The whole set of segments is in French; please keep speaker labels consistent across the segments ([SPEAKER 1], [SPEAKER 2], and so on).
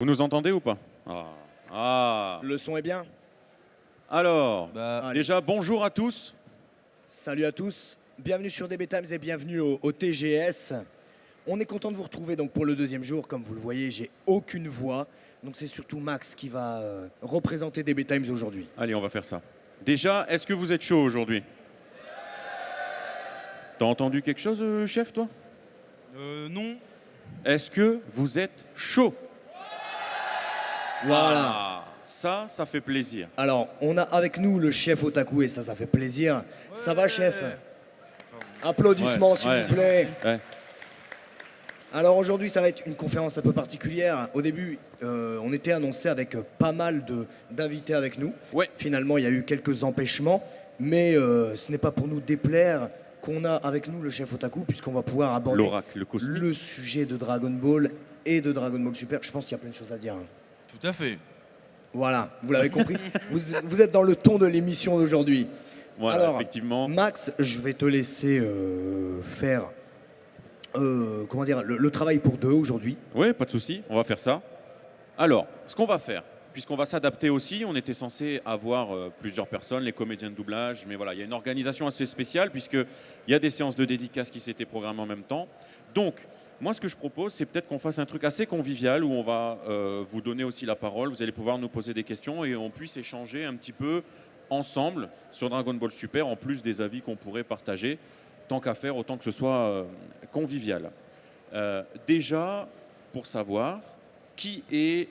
[SPEAKER 1] Vous nous entendez ou pas? Ah.
[SPEAKER 2] Le son est bien?
[SPEAKER 1] Alors,
[SPEAKER 2] Allez.
[SPEAKER 1] déjà, bonjour à tous.
[SPEAKER 2] Salut à tous, bienvenue sur DB Times et bienvenue au TGS. On est content de vous retrouver donc pour le deuxième jour. Comme vous le voyez, j'ai aucune voix. Donc c'est surtout Max qui va représenter DB Times aujourd'hui.
[SPEAKER 1] Allez, on va faire ça. Déjà, est-ce que vous êtes chaud aujourd'hui? T'as entendu quelque chose, chef, toi?
[SPEAKER 3] Non.
[SPEAKER 1] Est-ce que vous êtes chaud?
[SPEAKER 2] Voilà.
[SPEAKER 1] Ah, ça fait plaisir.
[SPEAKER 2] Alors, on a avec nous le chef Otaku et ça fait plaisir. Ça va, chef? Applaudissements,
[SPEAKER 1] Ouais,
[SPEAKER 2] s'il
[SPEAKER 1] ouais.
[SPEAKER 2] vous plaît.
[SPEAKER 1] Ouais.
[SPEAKER 2] Alors aujourd'hui, ça va être une conférence un peu particulière. Au début, on était annoncé avec pas mal d'invités avec nous.
[SPEAKER 1] Ouais.
[SPEAKER 2] Finalement, il y a eu quelques empêchements, mais ce n'est pas pour nous déplaire qu'on a avec nous le chef Otaku, puisqu'on va pouvoir aborder
[SPEAKER 1] L'oracle cosmique.
[SPEAKER 2] le sujet de Dragon Ball et de Dragon Ball Super. Je pense qu'il y a plein de choses à dire, hein.
[SPEAKER 3] Tout à fait.
[SPEAKER 2] Voilà, vous l'avez compris. vous êtes dans le ton de l'émission d'aujourd'hui.
[SPEAKER 1] Voilà,
[SPEAKER 2] Alors,
[SPEAKER 1] effectivement.
[SPEAKER 2] Max, je vais te laisser faire comment dire, le travail pour deux aujourd'hui.
[SPEAKER 1] Oui, pas de souci, on va faire ça. Alors, ce qu'on va faire, puisqu'on va s'adapter aussi, on était censé avoir plusieurs personnes, les comédiens de doublage, mais voilà, il y a une organisation assez spéciale puisqu'il y a des séances de dédicaces qui s'étaient programmées en même temps. Donc, moi, ce que je propose, c'est peut-être qu'on fasse un truc assez convivial où on va vous donner aussi la parole, vous allez pouvoir nous poser des questions et on puisse échanger un petit peu ensemble sur Dragon Ball Super, en plus des avis qu'on pourrait partager. Tant qu'à faire, autant que ce soit convivial. Déjà, pour savoir qui est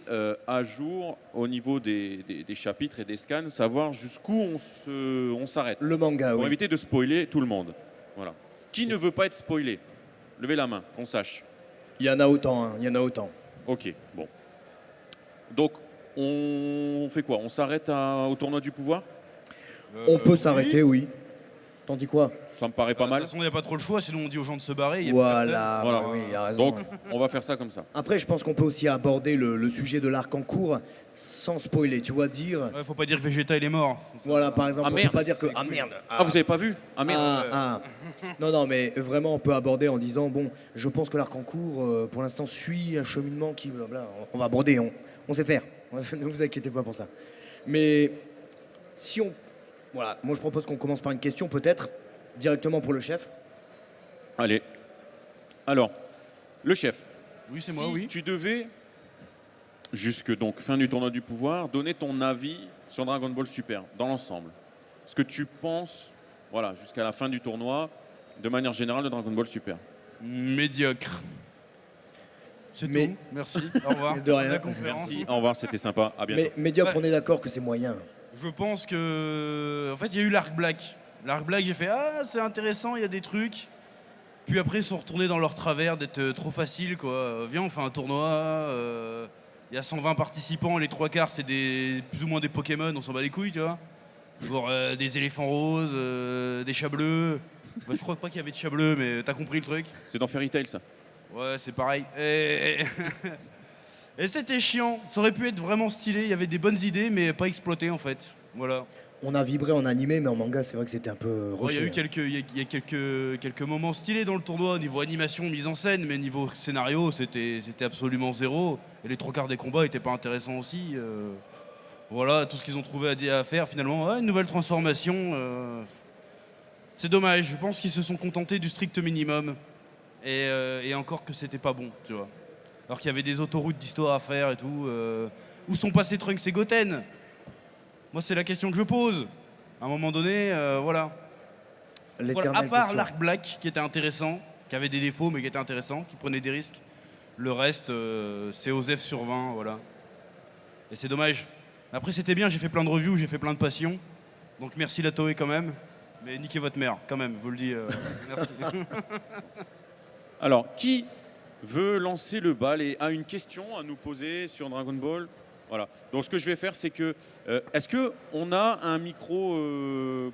[SPEAKER 1] à jour au niveau des chapitres et des scans, savoir jusqu'où on s'arrête.
[SPEAKER 2] Le manga,
[SPEAKER 1] Pour
[SPEAKER 2] oui.
[SPEAKER 1] éviter de spoiler tout le monde. Voilà. Qui ne veut pas être spoilé? Levez la main, qu'on sache.
[SPEAKER 2] Il y en a autant, hein, il y en a autant.
[SPEAKER 1] Ok, bon. Donc, on fait quoi? On s'arrête au tournoi du pouvoir?
[SPEAKER 2] On peut s'arrêter, oui. T'en dis quoi?
[SPEAKER 1] Ça me paraît pas
[SPEAKER 3] De
[SPEAKER 1] mal.
[SPEAKER 3] toute façon, il n'y a pas trop le choix, sinon on dit aux gens de se barrer. y a plus personne.
[SPEAKER 2] Voilà,
[SPEAKER 1] Voilà.
[SPEAKER 2] bah oui, il a raison.
[SPEAKER 1] Donc, on va faire ça comme ça.
[SPEAKER 2] Après, je pense qu'on peut aussi aborder le sujet de l'arc en cours sans spoiler, tu vois, dire...
[SPEAKER 3] Ouais, faut pas dire que Vegeta il est mort.
[SPEAKER 2] Voilà, par exemple,
[SPEAKER 1] Ah,
[SPEAKER 2] on peut
[SPEAKER 1] merde.
[SPEAKER 2] pas dire que... Ah merde.
[SPEAKER 1] Ah, vous avez pas vu? Ah merde.
[SPEAKER 2] Non, non, mais vraiment, on peut aborder en disant, bon, je pense que l'arc en cours, pour l'instant, suit un cheminement qui... Blablabla. On va aborder, on sait faire. Ne vous inquiétez pas pour ça. Mais si on... Voilà, moi je propose qu'on commence par une question, peut-être, directement pour le chef.
[SPEAKER 1] Allez. Alors, le chef.
[SPEAKER 3] Oui, c'est
[SPEAKER 1] si
[SPEAKER 3] moi, oui.
[SPEAKER 1] tu devais, jusque donc fin du tournoi du pouvoir, donner ton avis sur Dragon Ball Super dans l'ensemble, ce que tu penses, voilà, jusqu'à la fin du tournoi, de manière générale de Dragon Ball Super.
[SPEAKER 3] Médiocre. C'est
[SPEAKER 2] Mais-
[SPEAKER 3] tout. Merci. Au revoir.
[SPEAKER 2] De rien.
[SPEAKER 3] La conférence.
[SPEAKER 1] Merci, au revoir, c'était sympa, à bientôt.
[SPEAKER 2] Mais médiocre,
[SPEAKER 3] Ouais.
[SPEAKER 2] on est d'accord que c'est moyen.
[SPEAKER 3] Je pense que. En fait, il y a eu l'arc Black. L'arc Black, j'ai fait ah, c'est intéressant, il y a des trucs. Puis après, ils sont retournés dans leur travers d'être trop facile, quoi. Viens, on fait un tournoi. Il y a 120 participants, les trois quarts, c'est plus ou moins des Pokémon, on s'en bat les couilles, tu vois. Genre des éléphants roses, des chats bleus. Bah, je crois pas qu'il y avait de chats bleus, mais t'as compris le truc.
[SPEAKER 1] C'est dans Fairy Tail, ça.
[SPEAKER 3] Ouais, c'est pareil. Et c'était chiant. Ça aurait pu être vraiment stylé. Il y avait des bonnes idées, mais pas exploitées en fait. Voilà.
[SPEAKER 2] On a vibré en animé, mais en manga, c'est vrai que c'était un peu
[SPEAKER 3] Ouais, il y a
[SPEAKER 2] rushé.
[SPEAKER 3] eu quelques moments stylés dans le tournoi, niveau animation, mise en scène, mais niveau scénario, c'était absolument zéro. Et les trois quarts des combats étaient pas intéressants aussi. Voilà, tout ce qu'ils ont trouvé à faire, finalement, ouais, une nouvelle transformation. C'est dommage. Je pense qu'ils se sont contentés du strict minimum. Et encore que c'était pas bon, tu vois. Alors qu'il y avait des autoroutes d'histoire à faire et tout. Où sont passés Trunks et Goten? Moi, c'est la question que je pose. À un moment donné, voilà. Voilà, à
[SPEAKER 2] L'éternelle
[SPEAKER 3] part
[SPEAKER 2] question.
[SPEAKER 3] l'arc Black, qui était intéressant, qui avait des défauts, mais qui était intéressant, qui prenait des risques. Le reste, c'est OSEF sur 20, voilà. Et c'est dommage. Après, c'était bien, j'ai fait plein de reviews, j'ai fait plein de passions. Donc merci la Toei quand même. Mais niquez votre mère, quand même, je vous le dis. Merci.
[SPEAKER 1] Alors, qui veut lancer le bal et a une question à nous poser sur Dragon Ball? Voilà. Donc, ce que je vais faire, c'est que... est-ce qu'on a un micro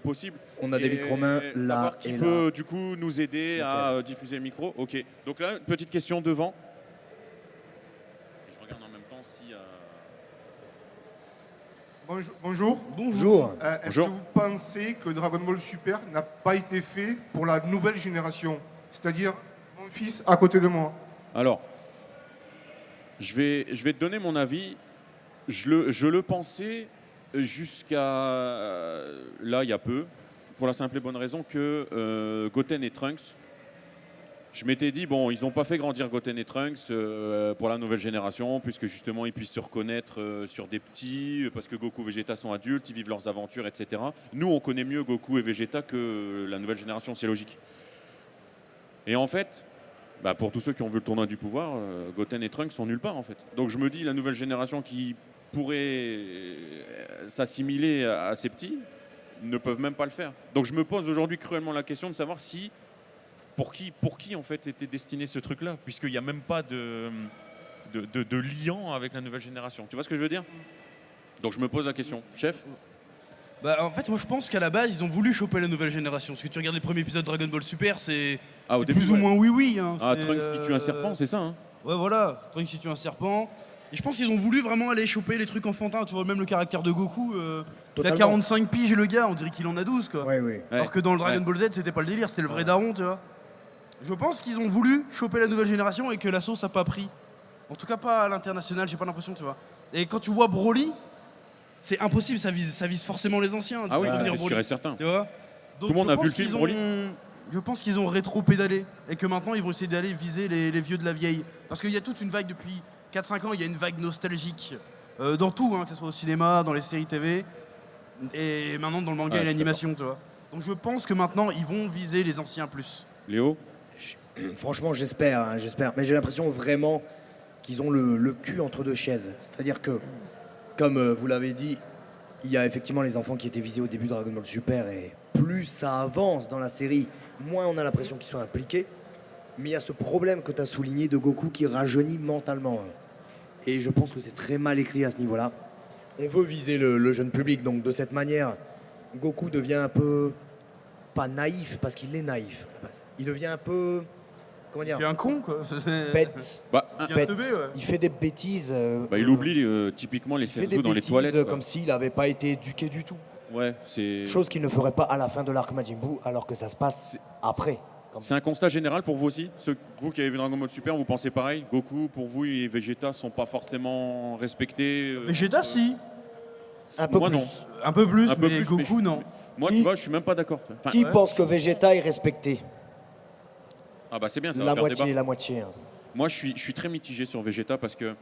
[SPEAKER 1] possible?
[SPEAKER 2] On a des micro-mains là
[SPEAKER 1] savoir qui
[SPEAKER 2] et
[SPEAKER 1] peut,
[SPEAKER 2] là.
[SPEAKER 1] du coup, nous aider à diffuser le micro? Ok. Donc là, une petite question devant. Je regarde en même temps si...
[SPEAKER 4] Bonjour.
[SPEAKER 2] Bonjour.
[SPEAKER 4] Est-ce
[SPEAKER 1] Bonjour.
[SPEAKER 4] que vous pensez que Dragon Ball Super n'a pas été fait pour la nouvelle génération? C'est-à-dire mon fils à côté de moi.
[SPEAKER 1] Alors, je vais te donner mon avis. Je le pensais jusqu'à là, il y a peu, pour la simple et bonne raison que Goten et Trunks, je m'étais dit, bon, ils n'ont pas fait grandir Goten et Trunks pour la nouvelle génération, puisque justement ils puissent se reconnaître sur des petits, parce que Goku et Vegeta sont adultes, ils vivent leurs aventures, etc. Nous, on connaît mieux Goku et Vegeta que la nouvelle génération, c'est logique. Et en fait, bah, pour tous ceux qui ont vu le tournoi du pouvoir, Goten et Trunks sont nulle part en fait. Donc je me dis, la nouvelle génération qui pourrait s'assimiler à ces petits ne peuvent même pas le faire. Donc je me pose aujourd'hui cruellement la question de savoir si pour qui en fait était destiné ce truc-là, puisqu'il n'y a même pas de liant avec la nouvelle génération. Tu vois ce que je veux dire? Donc je me pose la question. Chef?
[SPEAKER 3] Bah, en fait, moi je pense qu'à la base, ils ont voulu choper la nouvelle génération. Parce que tu regardes les premiers épisodes de Dragon Ball Super, c'est
[SPEAKER 1] Au début,
[SPEAKER 3] plus ou moins oui-oui. Hein.
[SPEAKER 1] Ah,
[SPEAKER 3] C'est,
[SPEAKER 1] Trunks qui tue un serpent, c'est ça hein?
[SPEAKER 3] Ouais, voilà, Trunks qui tue un serpent. Et je pense qu'ils ont voulu vraiment aller choper les trucs enfantins. Tu vois, même le caractère de Goku. Il a
[SPEAKER 2] Totalement.
[SPEAKER 3] 45 piges, le gars, on dirait qu'il en a 12, quoi.
[SPEAKER 2] Oui.
[SPEAKER 1] Ouais.
[SPEAKER 3] Alors que dans le Dragon Ball Z, c'était pas le délire, c'était le vrai daron, tu vois. Je pense qu'ils ont voulu choper la nouvelle génération et que la sauce a pas pris. En tout cas, pas à l'international, j'ai pas l'impression, tu vois. Et quand tu vois Broly, c'est impossible, ça vise forcément les anciens.
[SPEAKER 1] Ah oui,
[SPEAKER 3] de
[SPEAKER 1] c'est
[SPEAKER 3] devenir
[SPEAKER 1] sûr
[SPEAKER 3] Broly,
[SPEAKER 1] et certain.
[SPEAKER 3] tu vois. Donc,
[SPEAKER 1] Tout le monde
[SPEAKER 3] je
[SPEAKER 1] a vu
[SPEAKER 3] pense
[SPEAKER 1] le film,
[SPEAKER 3] qu'ils
[SPEAKER 1] Broly
[SPEAKER 3] Je pense qu'ils ont rétro-pédalé et que maintenant ils vont essayer d'aller viser les vieux de la vieille. Parce qu'il y a toute une vague depuis 4-5 ans, il y a une vague nostalgique dans tout, hein, que ce soit au cinéma, dans les séries TV et maintenant dans le manga
[SPEAKER 1] Ouais,
[SPEAKER 3] et
[SPEAKER 1] je suis
[SPEAKER 3] l'animation, tu vois. Donc je pense que maintenant ils vont viser les anciens plus.
[SPEAKER 1] Léo?
[SPEAKER 2] Franchement, j'espère. Mais j'ai l'impression vraiment qu'ils ont le cul entre deux chaises. C'est-à-dire que, comme vous l'avez dit, il y a effectivement les enfants qui étaient visés au début de Dragon Ball Super. Et plus ça avance dans la série, moins on a l'impression qu'ils sont impliqués. Mais il y a ce problème que tu as souligné de Goku qui rajeunit mentalement. Et je pense que c'est très mal écrit à ce niveau-là. On veut viser le jeune public. Donc de cette manière, Goku devient un peu... pas naïf, parce qu'il est naïf à la base. Il devient un peu... comment dire?
[SPEAKER 3] Il est un con, quoi.
[SPEAKER 2] Bête.
[SPEAKER 1] Bah,
[SPEAKER 3] Il est
[SPEAKER 2] Bête.
[SPEAKER 3] teubé, ouais.
[SPEAKER 2] Il fait des bêtises.
[SPEAKER 1] il oublie typiquement les
[SPEAKER 2] il fait des
[SPEAKER 1] Senzu dans les
[SPEAKER 2] bêtises
[SPEAKER 1] toilettes. quoi.
[SPEAKER 2] comme s'il n'avait pas été éduqué du tout.
[SPEAKER 1] Ouais, c'est...
[SPEAKER 2] Chose qu'il ne ferait pas à la fin de l'arc Majin Buu, alors que ça se passe après.
[SPEAKER 1] C'est un constat général pour vous aussi? Vous qui avez vu Dragon Ball Super, vous pensez pareil? Goku, pour vous, et Vegeta sont pas forcément respectés
[SPEAKER 3] Vegeta, si.
[SPEAKER 2] Un peu
[SPEAKER 1] Moi,
[SPEAKER 2] plus.
[SPEAKER 1] non.
[SPEAKER 3] Un peu plus,
[SPEAKER 1] Un peu
[SPEAKER 3] mais
[SPEAKER 1] plus,
[SPEAKER 3] Goku,
[SPEAKER 1] mais
[SPEAKER 3] non.
[SPEAKER 1] Moi,
[SPEAKER 2] Qui-
[SPEAKER 1] tu vois, je suis même pas d'accord. Enfin,
[SPEAKER 2] Qui
[SPEAKER 3] ouais.
[SPEAKER 2] pense que Vegeta est respecté?
[SPEAKER 1] ah bah c'est bien, ça va
[SPEAKER 2] La
[SPEAKER 1] faire
[SPEAKER 2] moitié,
[SPEAKER 1] débat.
[SPEAKER 2] la moitié. Hein.
[SPEAKER 1] Moi, je suis très mitigé sur Vegeta parce que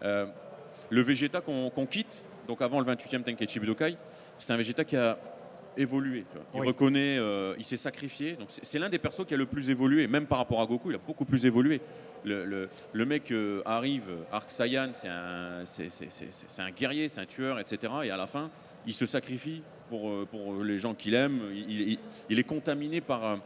[SPEAKER 1] le Vegeta qu'on quitte, donc avant le 28e Tenkaichi Budokai, c'est un Vegeta qui a évolué. Tu vois. Il
[SPEAKER 2] Oui.
[SPEAKER 1] reconnaît, il s'est sacrifié. Donc c'est l'un des persos qui a le plus évolué, même par rapport à Goku, il a beaucoup plus évolué. Le mec arrive, Arc Saiyan, c'est un guerrier, c'est un tueur, etc. Et à la fin, il se sacrifie pour les gens qu'il aime. Il est contaminé par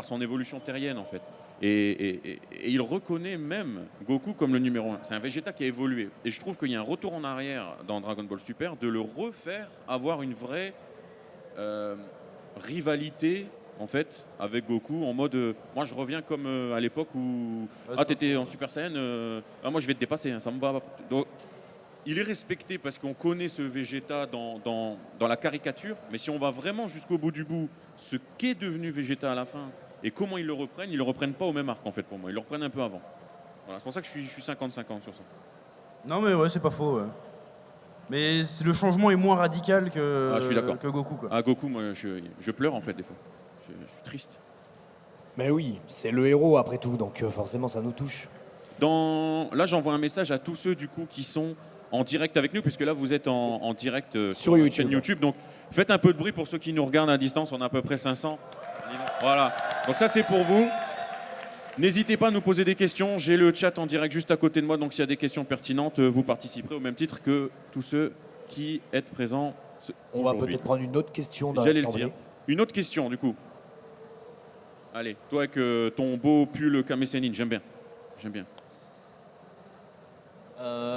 [SPEAKER 1] son évolution terrienne, en fait. Et il reconnaît même Goku comme le numéro 1. C'est un Vegeta qui a évolué. Et je trouve qu'il y a un retour en arrière dans Dragon Ball Super de le refaire avoir une vraie rivalité en fait avec Goku en mode moi je reviens comme à l'époque où t'étais en Super Saiyan, moi je vais te dépasser, hein, ça me va. Donc, il est respecté parce qu'on connaît ce Vegeta dans la caricature, mais si on va vraiment jusqu'au bout du bout, ce qu'est devenu Vegeta à la fin et comment ils le reprennent pas au même arc en fait pour moi, ils le reprennent un peu avant. Voilà, c'est pour ça que je suis 50-50 sur ça.
[SPEAKER 3] Non, mais ouais, c'est pas faux, ouais. Mais le changement est moins radical que,
[SPEAKER 1] Je suis d'accord.
[SPEAKER 3] que Goku, quoi.
[SPEAKER 1] Ah Goku, moi je pleure en fait des fois, je suis triste.
[SPEAKER 2] Mais oui, c'est le héros après tout, donc forcément ça nous touche.
[SPEAKER 1] Là, j'envoie un message à tous ceux du coup qui sont en direct avec nous, puisque là vous êtes en direct
[SPEAKER 2] Sur
[SPEAKER 1] la
[SPEAKER 2] YouTube.
[SPEAKER 1] chaîne YouTube. Donc faites un peu de bruit pour ceux qui nous regardent à distance. On a à peu près 500. Voilà. Donc ça c'est pour vous. N'hésitez pas à nous poser des questions. J'ai le chat en direct juste à côté de moi. Donc s'il y a des questions pertinentes, vous participerez au même titre que tous ceux qui êtes présents.
[SPEAKER 2] On va
[SPEAKER 1] aujourd'hui.
[SPEAKER 2] peut-être prendre une autre question dans
[SPEAKER 1] J'allais le
[SPEAKER 2] l'assemblée.
[SPEAKER 1] dire. Une autre question du coup. Allez, toi avec ton beau pull Kame Sennin, j'aime bien. J'aime bien.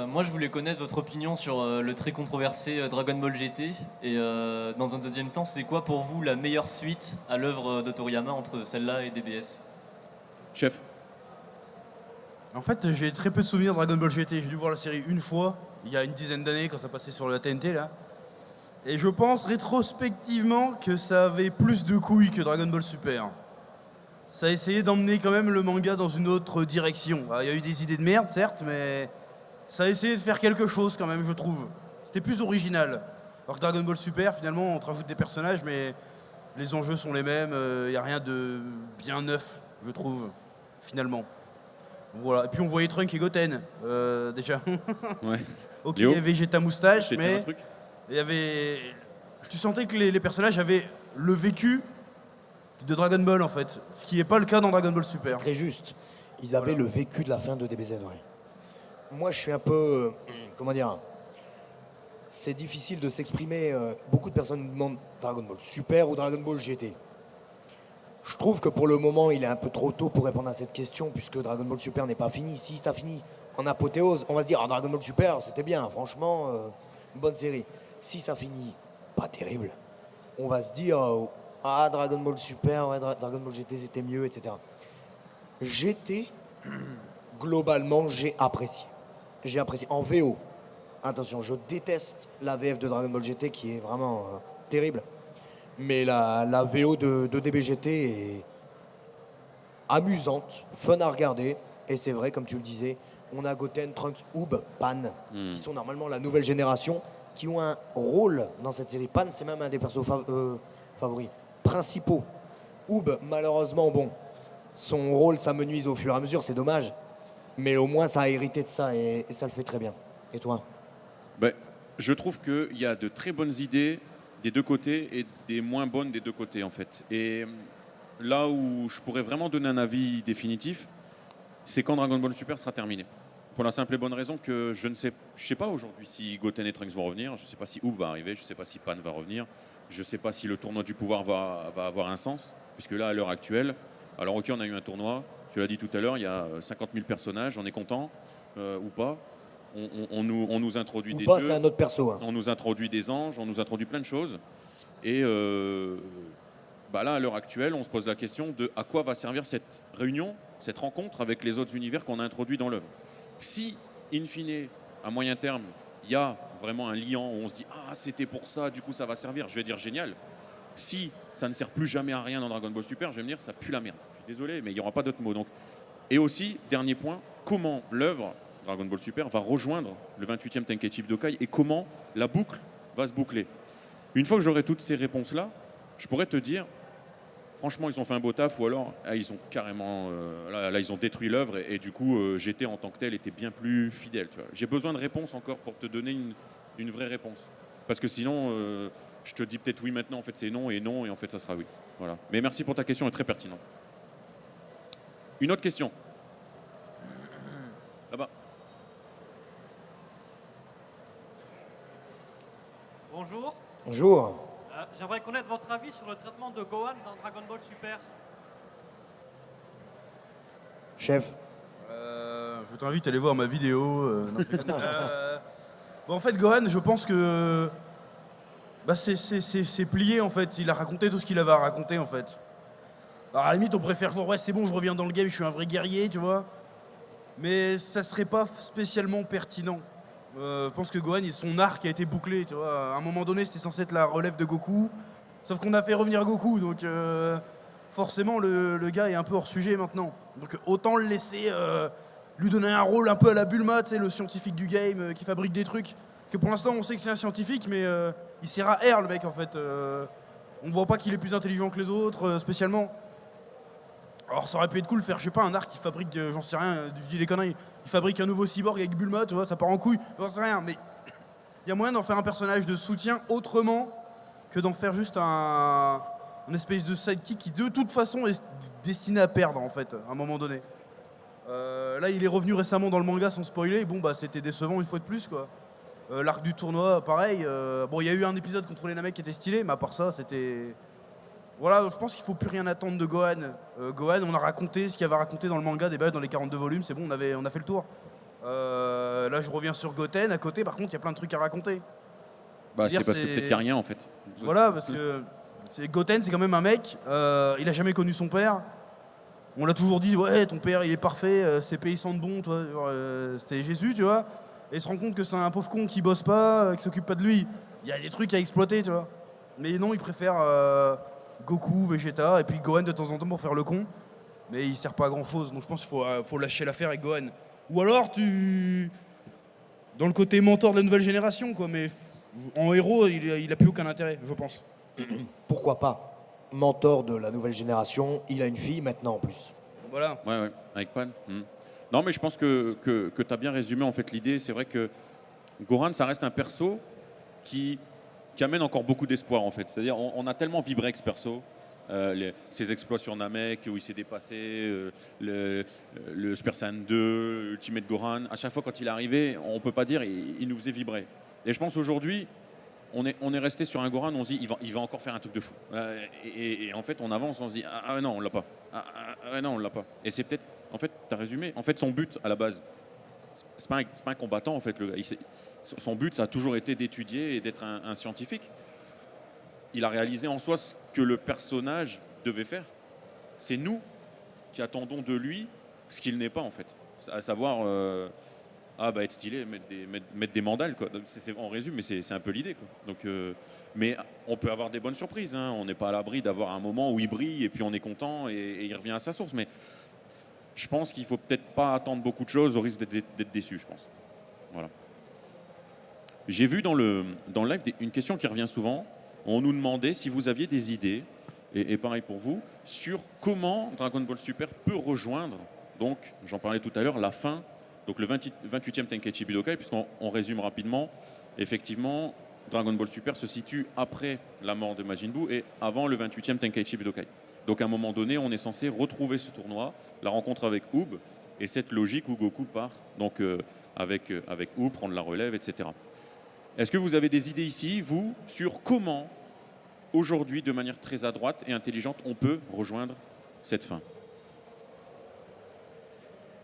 [SPEAKER 5] Moi, je voulais connaître votre opinion sur le très controversé Dragon Ball GT. Et dans un deuxième temps, c'est quoi pour vous la meilleure suite à l'œuvre de Toriyama entre celle-là et DBS?
[SPEAKER 1] Chef.
[SPEAKER 3] En fait, j'ai très peu de souvenirs de Dragon Ball GT. J'ai dû voir la série une fois, il y a une dizaine d'années, quand ça passait sur la TNT, là. Et je pense rétrospectivement que ça avait plus de couilles que Dragon Ball Super. Ça a essayé d'emmener quand même le manga dans une autre direction. Alors, il y a eu des idées de merde, certes, mais ça a essayé de faire quelque chose quand même, je trouve. C'était plus original. Alors que Dragon Ball Super, finalement, on te rajoute des personnages, mais les enjeux sont les mêmes. Il n'y a rien de bien neuf, je trouve, finalement. Voilà. Et puis on voyait Trunk et Goten, déjà.
[SPEAKER 1] Ouais.
[SPEAKER 3] Ok,
[SPEAKER 1] Léo,
[SPEAKER 3] il y avait Vegeta moustache,
[SPEAKER 1] c'était un
[SPEAKER 3] mais
[SPEAKER 1] truc
[SPEAKER 3] il y avait... Tu sentais que les personnages avaient le vécu de Dragon Ball, en fait. Ce qui n'est pas le cas dans Dragon Ball
[SPEAKER 2] C'est
[SPEAKER 3] Super.
[SPEAKER 2] très juste. Ils avaient le vécu de la fin de DBZ, ouais. Moi, je suis un peu... comment dire? C'est difficile de s'exprimer. Beaucoup de personnes me demandent Dragon Ball Super ou Dragon Ball GT. Je trouve que pour le moment, il est un peu trop tôt pour répondre à cette question, puisque Dragon Ball Super n'est pas fini. Si ça finit en apothéose, on va se dire Dragon Ball Super, c'était bien, franchement, une bonne série. Si ça finit pas terrible, on va se dire Dragon Ball Super, ouais, Dragon Ball GT, c'était mieux, etc. GT, globalement, j'ai apprécié. J'ai apprécié. En VO, attention, je déteste la VF de Dragon Ball GT qui est vraiment terrible. Mais la VO de DBGT est amusante, fun à regarder. Et c'est vrai, comme tu le disais, on a Goten, Trunks, Oob, Pan, qui sont normalement la nouvelle génération, qui ont un rôle dans cette série. Pan, c'est même un des persos favoris, principaux. Oob, malheureusement, bon, son rôle s'amenuise au fur et à mesure, c'est dommage. Mais au moins, ça a hérité de ça et ça le fait très bien. Et toi?
[SPEAKER 1] Ben, je trouve qu'il y a de très bonnes idées des deux côtés et des moins bonnes des deux côtés, en fait. Et là où je pourrais vraiment donner un avis définitif, c'est quand Dragon Ball Super sera terminé. Pour la simple et bonne raison que je ne sais pas aujourd'hui si Goten et Trunks vont revenir, je ne sais pas si Oob va arriver, je ne sais pas si Pan va revenir, je ne sais pas si le tournoi du pouvoir va avoir un sens, puisque là, à l'heure actuelle, alors ok, on a eu un tournoi, tu l'as dit tout à l'heure, il y a 50 000 personnages, on est content, ou pas. On nous introduit des
[SPEAKER 2] Ou pas,
[SPEAKER 1] dieux,
[SPEAKER 2] c'est un autre perso. Hein.
[SPEAKER 1] on nous introduit des anges, on nous introduit plein de choses. Et là, à l'heure actuelle, on se pose la question de à quoi va servir cette réunion, cette rencontre avec les autres univers qu'on a introduits dans l'œuvre. Si, in fine, à moyen terme, il y a vraiment un liant où on se dit « Ah, c'était pour ça, du coup, ça va servir », je vais dire « Génial ». Si ça ne sert plus jamais à rien dans Dragon Ball Super, je vais me dire « Ça pue la merde ». Je suis désolé, mais il n'y aura pas d'autre mot. Donc. Et aussi, dernier point, comment l'œuvre Dragon Ball Super va rejoindre le 28e Tenkaichi Budokai et comment la boucle va se boucler. Une fois que j'aurai toutes ces réponses-là, je pourrais te dire, franchement, ils ont fait un beau taf ou alors ils ont carrément, là, ils ont détruit l'œuvre et du coup, GT en tant que tel était bien plus fidèle. J'ai besoin de réponses encore pour te donner une vraie réponse. Parce que sinon, je te dis peut-être oui maintenant, en fait c'est non, et en fait ça sera oui. Voilà. Mais merci pour ta question, elle est très pertinente. Une autre question. Là-bas.
[SPEAKER 6] Bonjour.
[SPEAKER 2] Bonjour.
[SPEAKER 6] J'aimerais connaître votre avis sur le traitement de Gohan dans Dragon Ball Super.
[SPEAKER 2] Chef.
[SPEAKER 3] Je t'invite à aller voir ma vidéo. En fait, Gohan, je pense que c'est plié en fait. Il a raconté tout ce qu'il avait à raconter en fait. Alors, à la limite, on préfère dire ouais, c'est bon, je reviens dans le game, je suis un vrai guerrier, tu vois. Mais ça serait pas spécialement pertinent. Je pense que Gohan, son arc a été bouclé, tu vois. À un moment donné, c'était censé être la relève de Goku. Sauf qu'on a fait revenir Goku, donc forcément, le gars est un peu hors sujet maintenant. Donc autant le laisser lui donner un rôle un peu à la Bulma, tu sais, le scientifique du game qui fabrique des trucs. Que pour l'instant, on sait que c'est un scientifique, mais il sert à R, le mec, en fait. On voit pas qu'il est plus intelligent que les autres, spécialement. Alors ça aurait pu être cool de faire, je sais pas, un arc qui fabrique, j'en sais rien, je dis des conneries, il fabrique un nouveau cyborg avec Bulma, tu vois, ça part en couille, j'en sais rien, mais il y a moyen d'en faire un personnage de soutien autrement que d'en faire juste un espèce de sidekick qui de toute façon est destiné à perdre en fait, à un moment donné. Là il est revenu récemment dans le manga sans spoiler, bon bah c'était décevant une fois de plus quoi. L'arc du tournoi, pareil, bon il y a eu un épisode contre les Namek qui était stylé, mais à part ça c'était... Voilà, je pense qu'il ne faut plus rien attendre de Gohan. Gohan, on a raconté ce qu'il avait raconté dans le manga, des bases dans les 42 volumes, c'est bon, on a fait le tour. Là, je reviens sur Goten, à côté, par contre, il y a plein de trucs à raconter.
[SPEAKER 1] Bah, c'est parce que peut-être qu'il n'y a rien en fait.
[SPEAKER 3] Voilà, parce que Goten, c'est quand même un mec, il a jamais connu son père. On l'a toujours dit, ouais, ton père, il est parfait, c'est paysan de bon, toi. C'était Jésus, tu vois. Et il se rend compte que c'est un pauvre con qui bosse pas, qui s'occupe pas de lui. Il y a des trucs à exploiter, tu vois. Mais non, il préfère... Goku, Vegeta, et puis Gohan de temps en temps pour faire le con. Mais il sert pas à grand chose, donc je pense qu'il faut lâcher l'affaire avec Gohan. Ou alors tu dans le côté mentor de la nouvelle génération, quoi. Mais en héros, il a plus aucun intérêt, je pense.
[SPEAKER 2] Pourquoi pas? Mentor de la nouvelle génération, il a une fille maintenant en plus.
[SPEAKER 3] Voilà.
[SPEAKER 1] Ouais, avec Pan. Non, mais je pense que tu as bien résumé en fait l'idée. C'est vrai que Goran, ça reste un perso qui amène encore beaucoup d'espoir en fait. C'est-à-dire, on a tellement vibré avec ce perso. Ses exploits sur Namek où il s'est dépassé, le Super Saiyan 2, Ultimate Goran. À chaque fois quand il est arrivé, on peut pas dire il nous faisait vibrer. Et je pense aujourd'hui, on est resté sur un Goran, on se dit il va encore faire un truc de fou. Et en fait, on avance, on se dit ah non, on l'a pas. Non, on l'a pas. Et c'est peut-être, en fait, tu as résumé. En fait, son but à la base, c'est pas un combattant en fait. Le gars. Son but, ça a toujours été d'étudier et d'être un scientifique. Il a réalisé en soi ce que le personnage devait faire. C'est nous qui attendons de lui ce qu'il n'est pas en fait. À savoir être stylé, mettre des mandales quoi. On résume, mais c'est un peu l'idée quoi. Donc, mais on peut avoir des bonnes surprises. Hein. On n'est pas à l'abri d'avoir un moment où il brille et puis on est content et il revient à sa source. Mais je pense qu'il faut peut-être pas attendre beaucoup de choses au risque d'être déçu, je pense. Voilà. J'ai vu dans le live une question qui revient souvent. On nous demandait si vous aviez des idées, et pareil pour vous, sur comment Dragon Ball Super peut rejoindre, donc j'en parlais tout à l'heure, la fin, donc le 28e Tenkaichi Budokai, puisqu'on résume rapidement, effectivement, Dragon Ball Super se situe après la mort de Majin Buu et avant le 28e Tenkaichi Budokai. Donc à un moment donné, on est censé retrouver ce tournoi, la rencontre avec Oob, et cette logique où Goku part donc, avec Oob, prendre la relève, etc. Est-ce que vous avez des idées ici, vous, sur comment, aujourd'hui, de manière très adroite et intelligente, on peut rejoindre cette fin?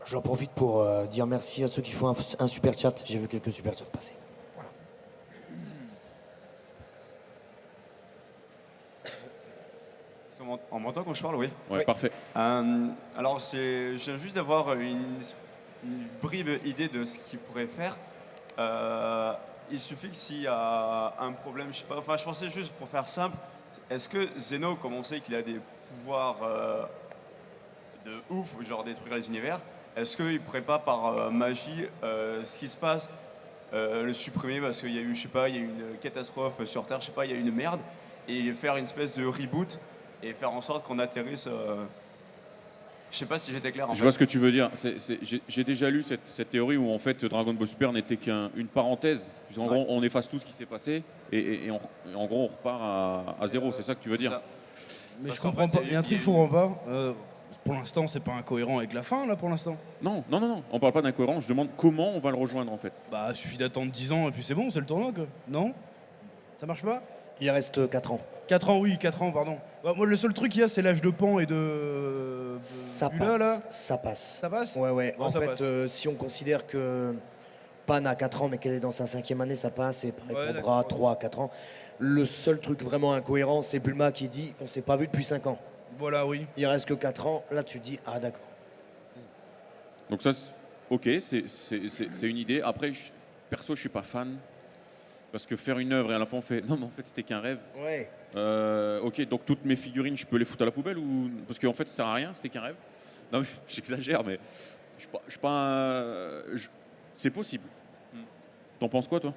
[SPEAKER 2] J'en profite pour dire merci à ceux qui font un super chat. J'ai vu quelques super chats passer. Voilà.
[SPEAKER 7] On m'entend quand je parle, oui.
[SPEAKER 1] Ouais, parfait.
[SPEAKER 7] Alors, je viens juste d'avoir une bribe idée de ce qu'il pourrait faire. Il suffit que s'il y a un problème, je sais pas, enfin je pensais juste pour faire simple, est-ce que Zeno, comme on sait qu'il a des pouvoirs de ouf, genre détruire les univers, est-ce qu'il pourrait pas par magie, ce qui se passe, le supprimer parce qu'il y a eu, je sais pas, il y a eu une catastrophe sur Terre, je sais pas, il y a eu une merde, et faire une espèce de reboot et faire en sorte qu'on atterrisse. Je sais pas si j'étais clair.
[SPEAKER 1] Je vois ce que tu veux dire. J'ai déjà lu cette théorie où en fait Dragon Ball Super n'était qu'une parenthèse. En gros, on efface tout ce qui s'est passé et en gros on repart à zéro. C'est ça que tu veux dire?
[SPEAKER 7] Ça.
[SPEAKER 3] Mais
[SPEAKER 7] Parce
[SPEAKER 3] je comprends
[SPEAKER 7] qu'en fait,
[SPEAKER 3] pas. Il y a un truc que je comprends pas. Pour l'instant, c'est pas incohérent avec la fin, là, pour l'instant.
[SPEAKER 1] Non. On parle pas d'incohérence. Je demande comment on va le rejoindre en fait.
[SPEAKER 3] Bah, il suffit d'attendre 10 ans et puis c'est bon, c'est le tournoi, quoi. Non? Ça marche pas?
[SPEAKER 2] Il reste 4 ans.
[SPEAKER 3] 4 ans, oui, 4 ans, pardon. Bah, moi, le seul truc qu'il y a, c'est l'âge de Pan et de.
[SPEAKER 2] Ça
[SPEAKER 3] Bula,
[SPEAKER 2] passe.
[SPEAKER 3] là.
[SPEAKER 2] Ça passe.
[SPEAKER 3] Ça passe?
[SPEAKER 2] Ouais.
[SPEAKER 3] Ouais,
[SPEAKER 2] En
[SPEAKER 3] ça
[SPEAKER 2] fait,
[SPEAKER 3] passe.
[SPEAKER 2] si on considère que Pan a 4 ans, mais qu'elle est dans sa 5e année, ça passe. Et pareil
[SPEAKER 3] Ouais,
[SPEAKER 2] pour
[SPEAKER 3] d'accord.
[SPEAKER 2] Bra, 3 à 4 ans. Le seul truc vraiment incohérent, c'est Bulma qui dit on s'est pas vu depuis 5 ans.
[SPEAKER 3] Voilà, oui.
[SPEAKER 2] Il reste que 4 ans. Là, tu te dis ah d'accord.
[SPEAKER 1] Donc ça, ok, c'est une idée. Après, perso, je suis pas fan parce que faire une œuvre et à la fin on fait non, mais en fait c'était qu'un rêve.
[SPEAKER 2] Ouais.
[SPEAKER 1] Ok, donc toutes mes figurines, je peux les foutre à la poubelle ou parce qu'en fait ça sert à rien, c'était qu'un rêve. Non, mais j'exagère, mais je suis pas. C'est possible. T'en penses quoi, toi?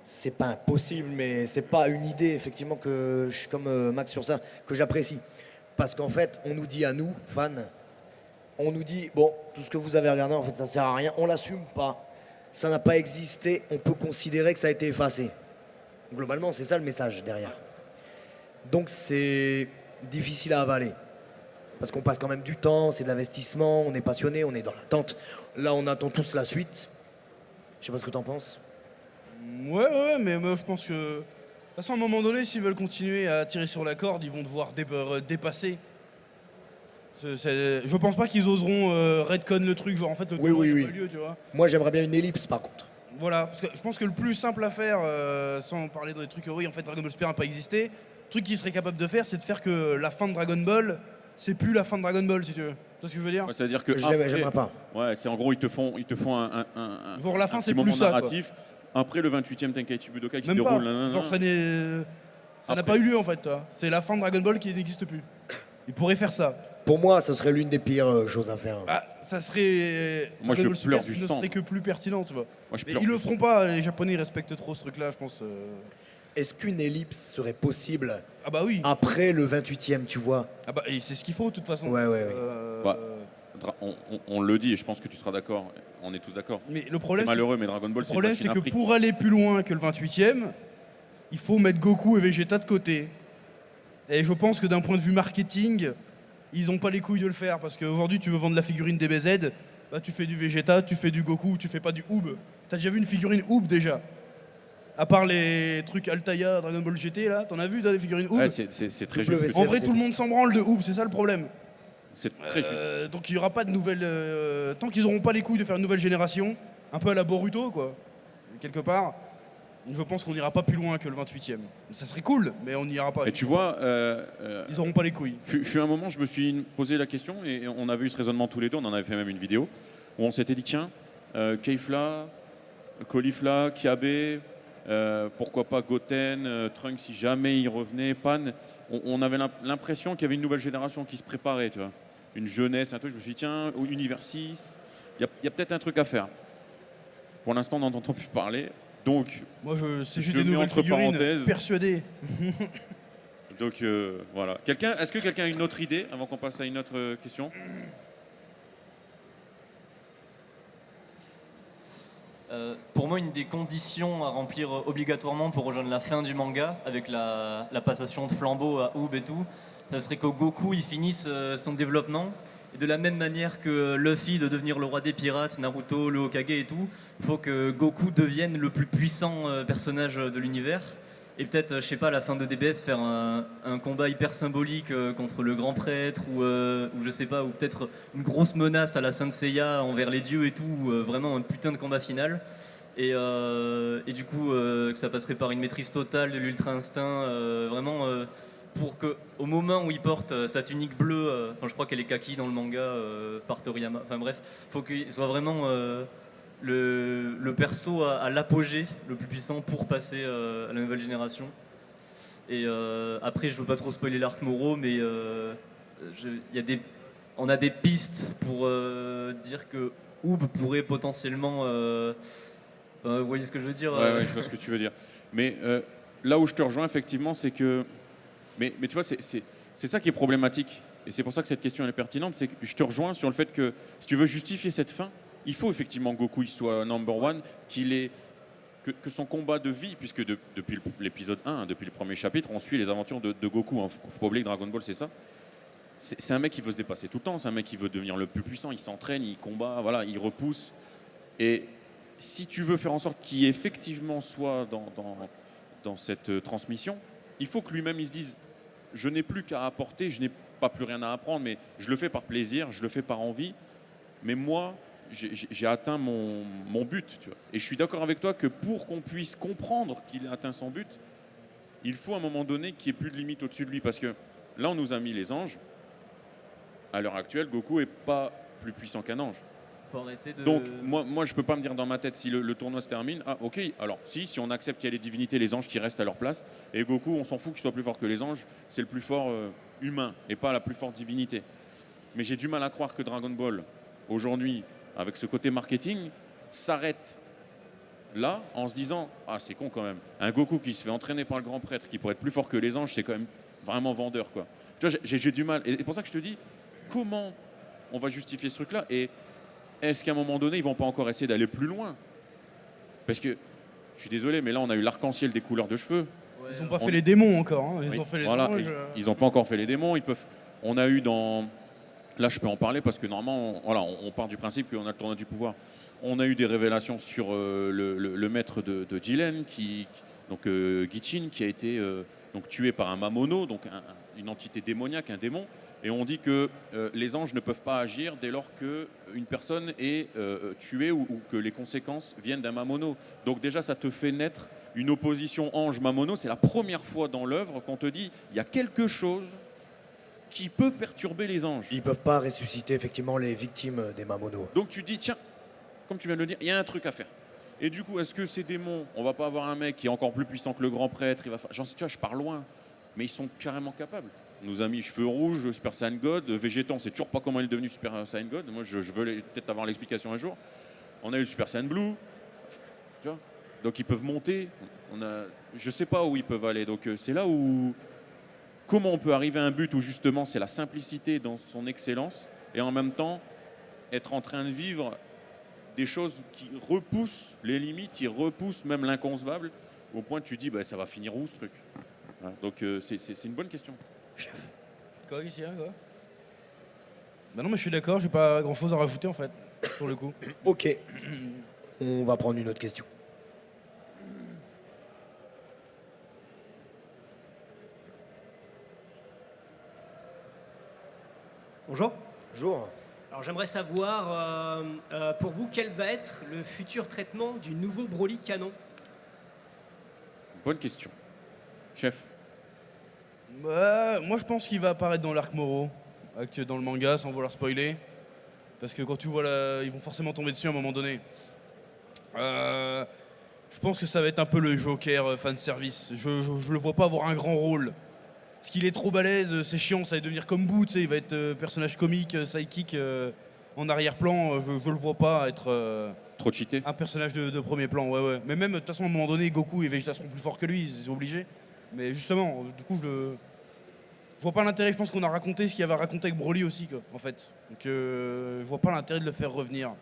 [SPEAKER 2] C'est pas impossible, mais c'est pas une idée, effectivement, que je suis comme Max sur ça, que j'apprécie. Parce qu'en fait, on nous dit à nous, fans, on nous dit, bon, tout ce que vous avez regardé, en fait, ça sert à rien, on l'assume pas. Ça n'a pas existé, on peut considérer que ça a été effacé. Globalement, c'est ça le message derrière. Donc c'est difficile à avaler. Parce qu'on passe quand même du temps, c'est de l'investissement, on est passionné, on est dans l'attente. Là, on attend tous la suite. Je sais pas ce que t'en penses.
[SPEAKER 3] Ouais, mais moi, je pense que. De toute façon, à un moment donné, s'ils veulent continuer à tirer sur la corde, ils vont devoir dépasser. Je pense pas qu'ils oseront redcon le truc, genre en fait le
[SPEAKER 2] Oui,
[SPEAKER 3] tournoi
[SPEAKER 2] oui,
[SPEAKER 3] n'a
[SPEAKER 2] oui.
[SPEAKER 3] pas lieu, tu vois.
[SPEAKER 2] Moi, j'aimerais bien une ellipse, par contre.
[SPEAKER 3] Voilà, parce que je pense que le plus simple à faire, sans parler des trucs, oui, en fait, Dragon Ball Super n'a pas existé, le truc qu'ils seraient capables de faire, c'est de faire que la fin de Dragon Ball, c'est plus la fin de Dragon Ball, si tu veux. Tu vois ce que je veux dire?
[SPEAKER 1] Ouais, c'est-à-dire que
[SPEAKER 2] J'aimerais pas.
[SPEAKER 1] Ouais, c'est en gros ils te font un
[SPEAKER 3] Voir la fin,
[SPEAKER 1] un
[SPEAKER 3] c'est
[SPEAKER 1] petit
[SPEAKER 3] plus
[SPEAKER 1] moment
[SPEAKER 3] ça, quoi.
[SPEAKER 1] narratif après le 28e Tenkaichi Budokai qui se
[SPEAKER 3] Même pas.
[SPEAKER 1] déroule.
[SPEAKER 3] Genre, ça n'a
[SPEAKER 1] Après.
[SPEAKER 3] pas eu lieu en fait, toi. C'est la fin de Dragon Ball qui n'existe plus. Ils pourraient faire ça.
[SPEAKER 2] Pour moi, ce serait l'une des pires choses à faire.
[SPEAKER 3] Bah, ça serait.
[SPEAKER 1] Moi, je
[SPEAKER 3] Dragon Ball
[SPEAKER 1] pleure
[SPEAKER 3] Super,
[SPEAKER 1] du
[SPEAKER 3] ce ne
[SPEAKER 1] sang.
[SPEAKER 3] serait que plus pertinent, tu vois.
[SPEAKER 1] Moi, je
[SPEAKER 3] Mais
[SPEAKER 1] pleure
[SPEAKER 3] ils
[SPEAKER 1] du
[SPEAKER 3] le
[SPEAKER 1] sang.
[SPEAKER 3] feront pas, les Japonais ils respectent trop ce truc-là, je pense.
[SPEAKER 2] Est-ce qu'une ellipse serait possible
[SPEAKER 3] Ah bah oui.
[SPEAKER 2] après le 28e, tu vois?
[SPEAKER 3] Ah bah et c'est ce qu'il faut de toute façon.
[SPEAKER 2] Ouais.
[SPEAKER 1] Bah, on le dit et je pense que tu seras d'accord. On est tous d'accord.
[SPEAKER 3] Mais le
[SPEAKER 1] C'est
[SPEAKER 3] problème,
[SPEAKER 1] malheureux, mais Dragon Ball,
[SPEAKER 3] le
[SPEAKER 1] c'est une
[SPEAKER 3] problème
[SPEAKER 1] machine
[SPEAKER 3] c'est
[SPEAKER 1] à
[SPEAKER 3] que
[SPEAKER 1] fric.
[SPEAKER 3] pour aller plus loin que le 28e, il faut mettre Goku et Vegeta de côté. Et je pense que d'un point de vue marketing, ils ont pas les couilles de le faire parce qu'aujourd'hui tu veux vendre la figurine DBZ, bah tu fais du Vegeta, tu fais du Goku, tu fais pas du Oob. T'as déjà vu une figurine Oob déjà? À part les trucs Altaïa, Dragon Ball GT là, t'en as vu des figurines Oob?
[SPEAKER 1] Ouais, c'est très juste.
[SPEAKER 2] W.
[SPEAKER 1] ce que
[SPEAKER 3] En
[SPEAKER 1] tu
[SPEAKER 3] vrai
[SPEAKER 1] dis.
[SPEAKER 3] tout le monde s'en branle de Oob, c'est ça le problème.
[SPEAKER 1] C'est très juste.
[SPEAKER 3] Donc il n'y aura pas de nouvelle. Tant qu'ils n'auront pas les couilles de faire une nouvelle génération, un peu à la Boruto, quoi, quelque part, je pense qu'on n'ira pas plus loin que le 28e. Ça serait cool, mais on n'ira pas.
[SPEAKER 1] Et tu vois,
[SPEAKER 3] Ils n'auront pas les couilles.
[SPEAKER 1] fut un moment, je me suis posé la question et on avait eu ce raisonnement tous les deux. On en avait fait même une vidéo où on s'était dit tiens, Keifla, Caulifla, Kiabe, pourquoi pas Goten, Trunks si jamais il revenait, Pan. On avait l'impression qu'il y avait une nouvelle génération qui se préparait, tu vois. Une jeunesse, un truc. Je me suis dit tiens, au Univers 6, il y a peut-être un truc à faire. Pour l'instant, on n'en entend plus parler. Donc,
[SPEAKER 3] Moi, c'est
[SPEAKER 1] Je
[SPEAKER 3] juste
[SPEAKER 1] le
[SPEAKER 3] des
[SPEAKER 1] mets
[SPEAKER 3] nouvelles
[SPEAKER 1] entre
[SPEAKER 3] figurines.
[SPEAKER 1] parenthèses.
[SPEAKER 3] Persuadé.
[SPEAKER 1] Voilà. Est-ce que quelqu'un a une autre idée avant qu'on passe à une autre question?
[SPEAKER 5] Pour moi, une des conditions à remplir obligatoirement pour rejoindre la fin du manga, avec la passation de flambeau à Oob et tout, ça serait que Goku il finisse son développement. Et de la même manière que Luffy de devenir le roi des pirates, Naruto, le Hokage et tout, il faut que Goku devienne le plus puissant personnage de l'univers. Et peut-être, je sais pas, à la fin de DBS, faire un combat hyper symbolique contre le grand prêtre, ou je sais pas, ou peut-être une grosse menace à la Saint Seiya envers les dieux et tout, ou vraiment un putain de combat final. Et du coup, que ça passerait par une maîtrise totale de l'Ultra Instinct, vraiment pour que, au moment où il porte sa tunique bleue, enfin je crois qu'elle est kaki dans le manga par Toriyama, enfin bref, faut qu'il soit vraiment le perso à l'apogée, le plus puissant pour passer à la nouvelle génération. Et après, je veux pas trop spoiler l'arc Moro, mais on a des pistes pour dire que Oob pourrait potentiellement. Enfin, vous voyez ce que je veux dire?
[SPEAKER 1] Ouais, je vois ce que tu veux dire. Mais là où je te rejoins, effectivement, c'est que. Mais tu vois, c'est ça qui est problématique. Et c'est pour ça que cette question elle est pertinente. C'est que je te rejoins sur le fait que si tu veux justifier cette fin, il faut effectivement que Goku il soit number one, que son combat de vie, puisque depuis l'épisode 1, depuis le premier chapitre, on suit les aventures de Goku. Hein. Faut pas oublier que Dragon Ball, c'est ça. C'est un mec qui veut se dépasser tout le temps. C'est un mec qui veut devenir le plus puissant. Il s'entraîne, il combat, voilà, il repousse. Et si tu veux faire en sorte qu'il effectivement soit dans cette transmission, il faut que lui-même il se dise je n'ai plus qu'à apporter, je n'ai pas plus rien à apprendre, mais je le fais par plaisir, je le fais par envie. Mais moi, j'ai atteint mon but. Tu vois. Et je suis d'accord avec toi que pour qu'on puisse comprendre qu'il a atteint son but, il faut à un moment donné qu'il n'y ait plus de limite au-dessus de lui. Parce que là, on nous a mis les anges. À l'heure actuelle, Goku n'est pas plus puissant qu'un ange.
[SPEAKER 5] Faut arrêter de.
[SPEAKER 1] Donc, moi, je peux pas me dire dans ma tête si le tournoi se termine. Ah, ok, alors si on accepte qu'il y a les divinités, les anges qui restent à leur place, et Goku, on s'en fout qu'il soit plus fort que les anges, c'est le plus fort humain et pas la plus forte divinité. Mais j'ai du mal à croire que Dragon Ball, aujourd'hui, avec ce côté marketing, s'arrête là en se disant ah, c'est con quand même. Un Goku qui se fait entraîner par le grand prêtre, qui pourrait être plus fort que les anges, c'est quand même vraiment vendeur, quoi. Tu vois, j'ai du mal. Et c'est pour ça que je te dis, comment on va justifier ce truc-là et est-ce qu'à un moment donné, ils vont pas encore essayer d'aller plus loin? Parce que, je suis désolé, mais là, on a eu l'arc-en-ciel des couleurs de cheveux.
[SPEAKER 5] Ouais,
[SPEAKER 3] Ils n'ont pas
[SPEAKER 1] On-
[SPEAKER 3] fait les démons encore. Hein. Ils
[SPEAKER 1] Oui,
[SPEAKER 3] ont fait les
[SPEAKER 1] voilà,
[SPEAKER 3] anges.
[SPEAKER 1] ils n'ont pas encore fait les démons. On a eu dans... Là, je peux en parler parce que normalement, on part du principe qu'on a le tournoi du pouvoir. On a eu des révélations sur le maître de Jiren, donc Gichin, qui a été donc, tué par un Mamono, donc une entité démoniaque, un démon. Et on dit que les anges ne peuvent pas agir dès lors qu'une personne est tuée ou que les conséquences viennent d'un Mamono. Donc déjà, ça te fait naître une opposition ange-Mamono. C'est la première fois dans l'œuvre qu'on te dit il y a quelque chose qui peut perturber les anges.
[SPEAKER 2] Ils peuvent pas ressusciter effectivement les victimes des Mamono.
[SPEAKER 1] Donc tu dis, tiens, comme tu viens de le dire, il y a un truc à faire. Et du coup, est-ce que ces démons, on va pas avoir un mec qui est encore plus puissant que le grand prêtre, tu vois, je pars loin, mais ils sont carrément capables. nous a mis cheveux rouges, Super Saiyan God. Vegeta, on ne sait toujours pas comment il est devenu Super Saiyan God. Moi, je veux peut-être avoir l'explication un jour. On a eu le Super Saiyan Blue. Tu vois, donc ils peuvent monter. Je ne sais pas où ils peuvent aller. Donc c'est là où... Comment on peut arriver à un but où justement c'est la simplicité dans son excellence et en même temps être en train de vivre des choses qui repoussent les limites, qui repoussent même l'inconcevable, au point que tu dis bah, ça va finir où ce truc. Voilà. Donc c'est une bonne question.
[SPEAKER 2] Chef.
[SPEAKER 3] Quoi, ici, hein, quoi? Bah non, mais je suis d'accord, j'ai pas grand chose à rajouter en fait, pour le coup.
[SPEAKER 2] Ok. On va prendre une autre question.
[SPEAKER 8] Bonjour.
[SPEAKER 2] Bonjour.
[SPEAKER 8] Alors j'aimerais savoir, pour vous, quel va être le futur traitement du nouveau Broly canon?
[SPEAKER 1] Bonne question. Chef.
[SPEAKER 3] Moi je pense qu'il va apparaître dans l'arc Moro, dans le manga, sans vouloir spoiler. Parce que quand tu vois ils vont forcément tomber dessus à un moment donné. Je pense que ça va être un peu le Joker fanservice. Je le vois pas avoir un grand rôle. Parce qu'il est trop balèze, c'est chiant, ça va devenir comme Boo, tu sais, il va être personnage comique, sidekick en arrière-plan. Je le vois pas être
[SPEAKER 1] Trop cheaté.
[SPEAKER 3] un personnage de premier plan, ouais. Mais même, de toute façon, à un moment donné, Goku et Vegeta seront plus forts que lui, c'est obligé. Mais justement, du coup, je vois pas l'intérêt, je pense qu'on a raconté ce qu'il y avait à raconter avec Broly aussi, quoi, en fait. Donc je vois pas l'intérêt de le faire revenir.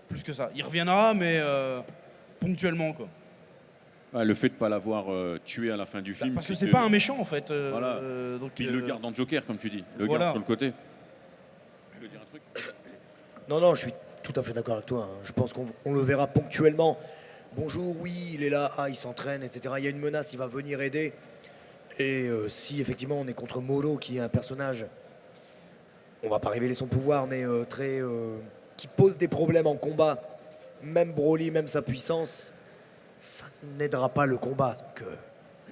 [SPEAKER 3] Plus que ça. Il reviendra, mais ponctuellement, quoi.
[SPEAKER 1] Ah, le fait de ne pas l'avoir tué à la fin du film.
[SPEAKER 3] Parce que c'est pas un méchant, en fait.
[SPEAKER 1] Voilà.
[SPEAKER 3] Donc,
[SPEAKER 1] Puis il le garde en Joker, comme tu dis. Le
[SPEAKER 3] voilà.
[SPEAKER 1] garde sur le côté. Tu veux dire un truc?
[SPEAKER 2] Non, je suis tout à fait d'accord avec toi. Je pense qu'on le verra ponctuellement. Bonjour, oui, il est là, il s'entraîne, etc. Il y a une menace, il va venir aider. Et si effectivement on est contre Moro, qui est un personnage, on va pas révéler son pouvoir, mais qui pose des problèmes en combat, même Broly, même sa puissance, ça n'aidera pas le combat. Donc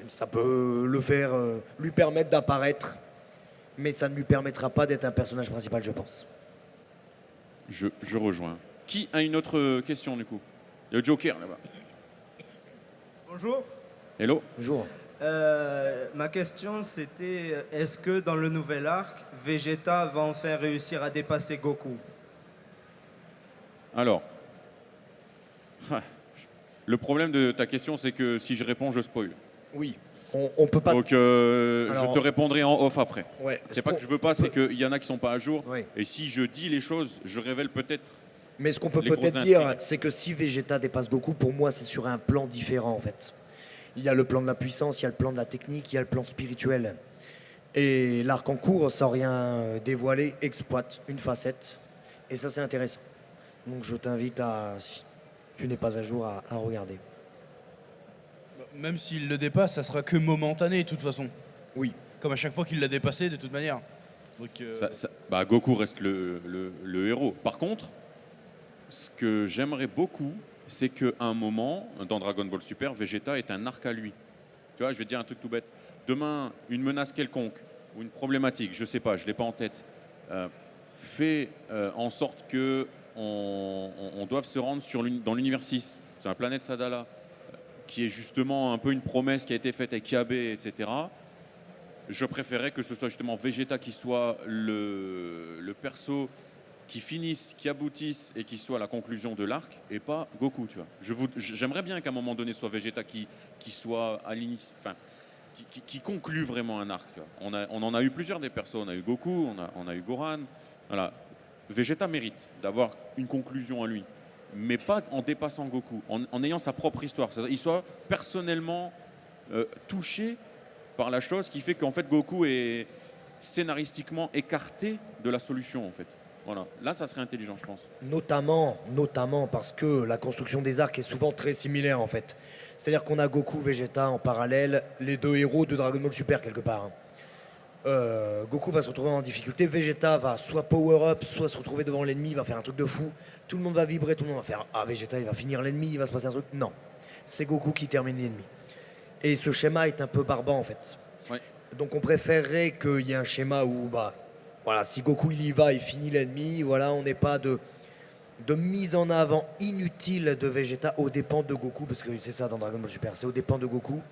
[SPEAKER 2] ça peut le faire, lui permettre d'apparaître, mais ça ne lui permettra pas d'être un personnage principal, je pense.
[SPEAKER 1] Je rejoins. Qui a une autre question du coup? Le Joker là-bas.
[SPEAKER 9] Bonjour.
[SPEAKER 1] Hello.
[SPEAKER 2] Bonjour.
[SPEAKER 9] Ma question c'était, est-ce que dans le nouvel arc, Vegeta va enfin réussir à dépasser Goku?
[SPEAKER 1] Alors. Le problème de ta question, c'est que si je réponds, je spoil.
[SPEAKER 2] Oui, on peut pas...
[SPEAKER 1] Donc
[SPEAKER 2] Alors,
[SPEAKER 1] je te répondrai en off après.
[SPEAKER 2] Ouais,
[SPEAKER 1] C'est pas que je veux pas, c'est qu'il y en a qui sont pas à jour.
[SPEAKER 2] Ouais.
[SPEAKER 1] Et si je dis les choses, je révèle peut-être.
[SPEAKER 2] Mais ce qu'on peut
[SPEAKER 1] les
[SPEAKER 2] peut-être
[SPEAKER 1] grosses
[SPEAKER 2] dire,
[SPEAKER 1] intrigues.
[SPEAKER 2] c'est que si Vegeta dépasse Goku, pour moi, c'est sur un plan différent, en fait. Il y a le plan de la puissance, il y a le plan de la technique, il y a le plan spirituel. Et l'arc en cours, sans rien dévoiler, exploite une facette. Et ça, c'est intéressant. Donc je t'invite à, si tu n'es pas à jour, à regarder.
[SPEAKER 3] Même s'il le dépasse, ça sera que momentané, de toute façon.
[SPEAKER 2] Oui.
[SPEAKER 3] Comme à chaque fois qu'il l'a dépassé, de toute manière. Donc,
[SPEAKER 1] Bah, Goku reste le héros. Par contre, ce que j'aimerais beaucoup, c'est qu'à un moment, dans Dragon Ball Super, Vegeta est un arc à lui. Tu vois, je vais te dire un truc tout bête. Demain, une menace quelconque ou une problématique, je sais pas, je l'ai pas en tête, fait en sorte que on doive se rendre dans l'univers 6, sur la planète Sadala, qui est justement un peu une promesse qui a été faite avec Yabe, etc. Je préférais que ce soit justement Vegeta qui soit le perso qui finisse, qui aboutisse et qui soit la conclusion de l'arc et pas Goku, tu vois. J'aimerais bien qu'à un moment donné soit Vegeta qui soit à l'initiative, enfin, qui conclut vraiment un arc. Tu vois. On en a eu plusieurs des persos, on a eu Goku, on a eu Gohan. Voilà. Vegeta mérite d'avoir une conclusion à lui, mais pas en dépassant Goku, en ayant sa propre histoire. Il soit personnellement touché par la chose qui fait qu'en fait Goku est scénaristiquement écarté de la solution en fait. Voilà. Là, ça serait intelligent, je pense.
[SPEAKER 2] Notamment parce que la construction des arcs est souvent très similaire en fait. C'est-à-dire qu'on a Goku, Vegeta en parallèle, les deux héros de Dragon Ball Super quelque part. Goku va se retrouver en difficulté, Vegeta va soit power up, soit se retrouver devant l'ennemi, va faire un truc de fou. Tout le monde va vibrer, tout le monde va faire ah Vegeta il va finir l'ennemi, il va se passer un truc. Non, c'est Goku qui termine l'ennemi. Et ce schéma est un peu barbant en fait.
[SPEAKER 1] Ouais.
[SPEAKER 2] Donc on préférerait qu'il y ait un schéma où voilà, si Goku il y va, il finit l'ennemi, voilà, on n'est pas de mise en avant inutile de Vegeta aux dépens de Goku, parce que c'est ça dans Dragon Ball Super, c'est aux dépens de Goku,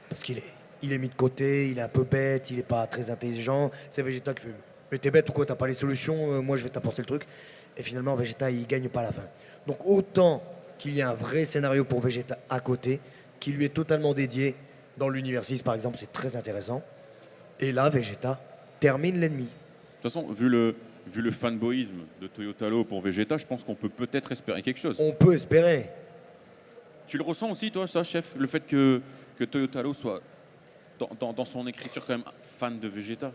[SPEAKER 2] parce qu'il est il est mis de côté, il est un peu bête, il est pas très intelligent. C'est Vegeta qui fait mais t'es bête ou quoi, t'as pas les solutions, moi je vais t'apporter le truc. Et finalement Vegeta il gagne pas à la fin. Donc autant qu'il y a un vrai scénario pour Vegeta à côté, qui lui est totalement dédié. Dans l'univers 6 par exemple, c'est très intéressant. Et là Vegeta termine l'ennemi.
[SPEAKER 1] De toute façon, vu le fanboyisme de Toyotaro pour Vegeta, je pense qu'on peut peut-être espérer quelque chose.
[SPEAKER 2] On peut espérer.
[SPEAKER 1] Tu le ressens aussi, toi, ça, chef? Le fait que Toyotaro soit, dans son écriture, quand même fan de Vegeta?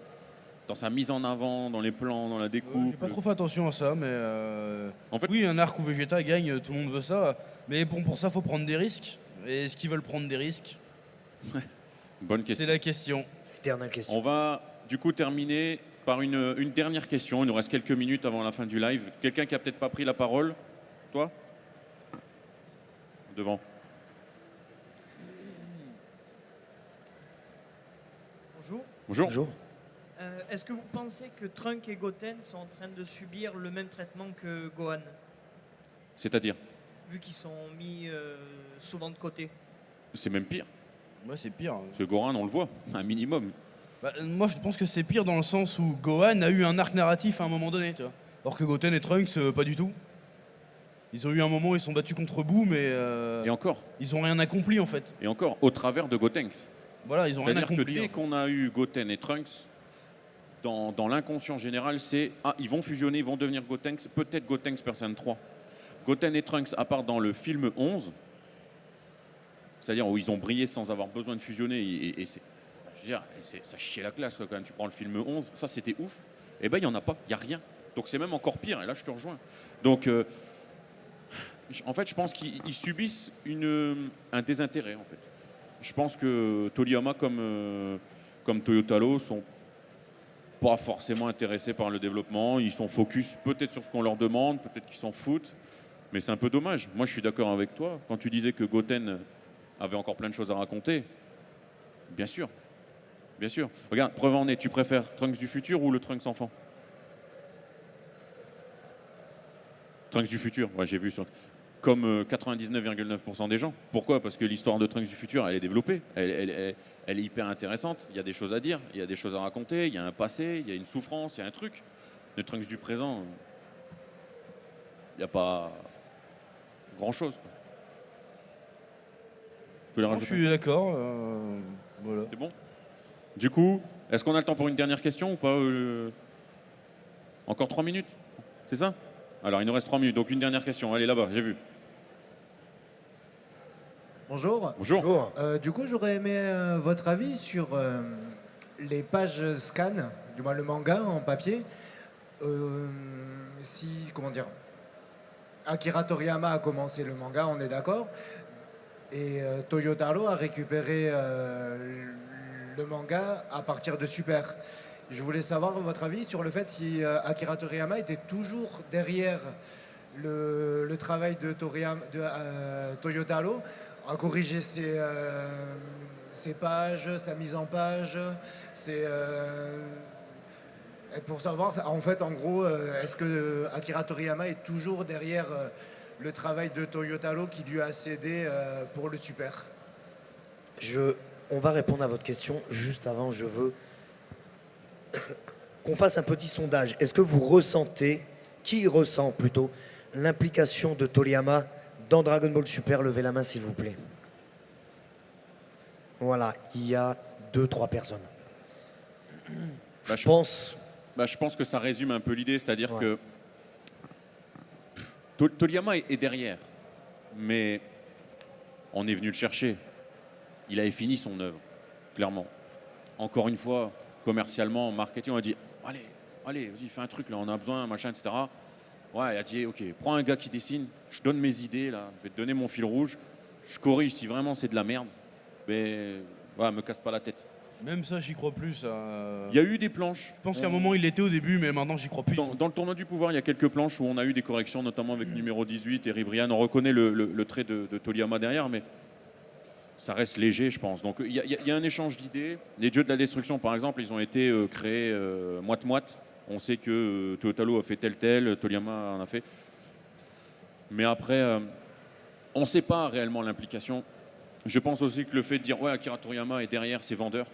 [SPEAKER 1] Dans sa mise en avant, dans les plans, dans la
[SPEAKER 3] J'ai
[SPEAKER 1] découpe?
[SPEAKER 3] pas trop fait attention à ça, mais
[SPEAKER 1] En fait-
[SPEAKER 3] oui, un arc où Vegeta gagne, tout le monde veut ça. Mais bon, pour ça, faut prendre des risques. Et est-ce qu'ils veulent prendre des risques?
[SPEAKER 1] Bonne
[SPEAKER 3] C'est
[SPEAKER 1] question.
[SPEAKER 3] la question.
[SPEAKER 2] Éternelle question.
[SPEAKER 1] On va du coup terminer par une dernière question. Il nous reste quelques minutes avant la fin du live. Quelqu'un qui a peut-être pas pris la parole? Toi? Devant.
[SPEAKER 6] Bonjour.
[SPEAKER 1] Bonjour.
[SPEAKER 2] Bonjour.
[SPEAKER 6] Est-ce que vous pensez que Trunk et Goten sont en train de subir le même traitement que Gohan,
[SPEAKER 1] C'est-à-dire?
[SPEAKER 6] vu qu'ils sont mis souvent de côté?
[SPEAKER 1] C'est même pire.
[SPEAKER 3] Ouais, c'est pire.
[SPEAKER 1] Parce que Goran, on le voit, un minimum.
[SPEAKER 3] Bah, moi, je pense que c'est pire dans le sens où Gohan a eu un arc narratif à un moment donné, tu vois. Alors que Goten et Trunks, pas du tout. Ils ont eu un moment où ils sont battus contre Boo, mais
[SPEAKER 1] Et encore,
[SPEAKER 3] ils ont rien accompli en fait.
[SPEAKER 1] et encore, au travers de Gotenks.
[SPEAKER 3] Voilà, ils ont rien
[SPEAKER 1] C'est-à-dire que
[SPEAKER 3] accompli.
[SPEAKER 1] dès
[SPEAKER 3] en fait.
[SPEAKER 1] qu'on a eu Goten et Trunks, dans l'inconscient général, c'est « Ah, ils vont fusionner, ils vont devenir Gotenks, peut-être Gotenks personne 3 ». Goten et Trunks, à part dans le film 11, c'est-à-dire où ils ont brillé sans avoir besoin de fusionner, et c'est, je veux dire, ça chiait la classe quoi, quand même. Tu prends le film 11, ça c'était ouf, et ben il n'y en a pas, il n'y a rien. Donc c'est même encore pire, et là je te rejoins. Donc en fait je pense qu'ils subissent un désintérêt en fait. Je pense que Toriyama comme Toyotaro sont pas forcément intéressés par le développement, ils sont focus peut-être sur ce qu'on leur demande, peut-être qu'ils s'en foutent, mais c'est un peu dommage. Moi je suis d'accord avec toi, quand tu disais que Goten avait encore plein de choses à raconter, bien sûr, bien sûr. Regarde, preuve en est, tu préfères Trunks du futur ou le Trunks enfant? Trunks du futur, ouais, j'ai vu sur... Comme 99,9% des gens. Pourquoi? Parce que l'histoire de Trunks du futur, elle est développée, elle est hyper intéressante, il y a des choses à dire, il y a des choses à raconter, il y a un passé, il y a une souffrance, il y a un truc. Le Trunks du présent, il n'y a pas grand-chose. Quoi. Tu peux le
[SPEAKER 3] Je
[SPEAKER 1] rajouter?
[SPEAKER 3] suis d'accord. Voilà.
[SPEAKER 1] C'est bon? Du coup, est-ce qu'on a le temps pour une dernière question ou pas Encore 3 minutes? C'est ça? Alors, il nous reste 3 minutes, donc une dernière question. Allez, là-bas, j'ai vu.
[SPEAKER 10] Bonjour.
[SPEAKER 1] Bonjour.
[SPEAKER 2] Bonjour.
[SPEAKER 10] Du coup, j'aurais aimé votre avis sur les pages scan, du moins le manga en papier. Comment dire, Akira Toriyama a commencé le manga, on est d'accord. Et Toyotaro a récupéré le manga à partir de Super. Je voulais savoir votre avis sur le fait si Akira Toriyama était toujours derrière le travail de Toyotaro, à corriger ses pages, sa mise en page. Et pour savoir, en fait, en gros, est-ce que Akira Toriyama est toujours derrière le travail de Toyotaro qui lui a cédé pour le Super?
[SPEAKER 2] On va répondre à votre question. Juste avant, je veux qu'on fasse un petit sondage. Est-ce que vous ressentez, qui ressent plutôt, l'implication de Toriyama dans Dragon Ball Super? Levez la main s'il vous plaît. Voilà, il y a 2-3 personnes.
[SPEAKER 1] Bah,
[SPEAKER 2] Je pense...
[SPEAKER 1] je pense que ça résume un peu l'idée, c'est-à-dire
[SPEAKER 2] Ouais.
[SPEAKER 1] que Toriyama est derrière, mais on est venu le chercher. Il avait fini son œuvre, clairement. Encore une fois, commercialement, marketing, on a dit allez, vas-y, fais un truc là, on a besoin, machin, etc. Ouais, il a dit ok, prends un gars qui dessine, je donne mes idées là, je vais te donner mon fil rouge, je corrige si vraiment c'est de la merde, mais ouais, me casse pas la tête.
[SPEAKER 3] Même ça, j'y crois plus.
[SPEAKER 1] Il y a eu des planches.
[SPEAKER 3] Je pense qu'à un moment, il l'était au début, mais maintenant, j'y crois plus.
[SPEAKER 1] Dans le tournoi du pouvoir, il y a quelques planches où on a eu des corrections, notamment avec numéro 18 et Ribrian. On reconnaît le trait de Toriyama derrière, mais ça reste léger, je pense. Donc il y a un échange d'idées. Les dieux de la destruction, par exemple, ils ont été créés moite-moite. On sait que Toyotaro a fait tel, Toriyama en a fait. Mais après, on ne sait pas réellement l'implication. Je pense aussi que le fait de dire ouais, Akira Toriyama est derrière, c'est vendeur.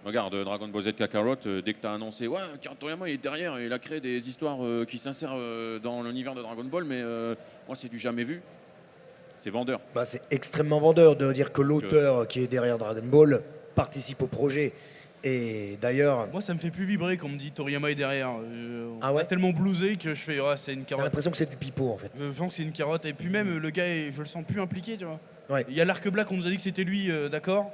[SPEAKER 1] Regarde Dragon Ball Z Kakarot, dès que tu as annoncé ouais, Akira Toriyama est derrière, il a créé des histoires qui s'insèrent dans l'univers de Dragon Ball, mais moi c'est du jamais vu. C'est vendeur.
[SPEAKER 2] Bah, c'est extrêmement vendeur de dire que l'auteur qui est derrière Dragon Ball participe au projet. Et d'ailleurs,
[SPEAKER 3] Moi, ça me fait plus vibrer quand on me dit Toriyama est derrière.
[SPEAKER 2] Ah
[SPEAKER 3] On
[SPEAKER 2] ouais
[SPEAKER 3] a tellement blousé que je fais, ouais, c'est une
[SPEAKER 2] j'ai
[SPEAKER 3] carotte.
[SPEAKER 2] l'impression que c'est du pipeau en fait.
[SPEAKER 3] Je sens que c'est une carotte. Et puis même, le gars, je le sens plus impliqué, tu vois.
[SPEAKER 2] Ouais.
[SPEAKER 3] Il y a l'arc Black, on nous a dit que c'était lui, d'accord.